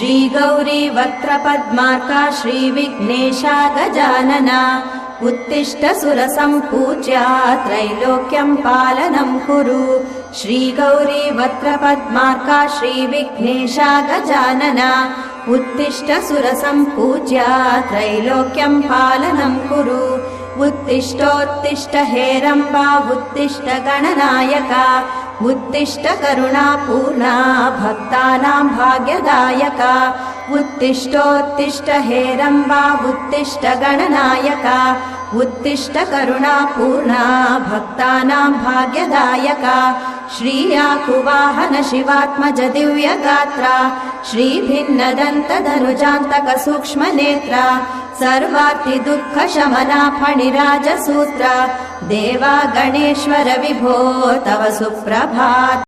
श्रीगौरी वक्त्रपद्मार्का श्रीविघ्नेशा गजानना उत्तिष्ठ सुरसम्पूज्या त्रैलोक्यं पालनं कुरु श्रीगौरी वक्त्रपद्मार्का श्रीविघ्नेशा गजानना उत्तिष्ठ सुरसम्पूज्या त्रैलोक्यं पालनं कुरु उत्तिष्ठोत्तिष्ठ हेरम्बा उत्तिष्ठ गणनायका उत्तिष्ठ करुणापूर्णा भक्तानां भाग्यदायका उत्तिष्ठोत्तिष्ठ हेरम्बा उत्तिष्ठ गणनायका उत्तिष्ठ करुणापूर्णा भक्तानां भाग्यदायका श्रीयाकुवाहन शिवात्मज दिव्यगात्रा श्रीभिन्नदन्तधनुजान्तक सूक्ष्मनेत्रा सर्वार्ति दुःख शमना फणिराजसूत्रा देवा गणेश्वर विभो तव सुप्रभात।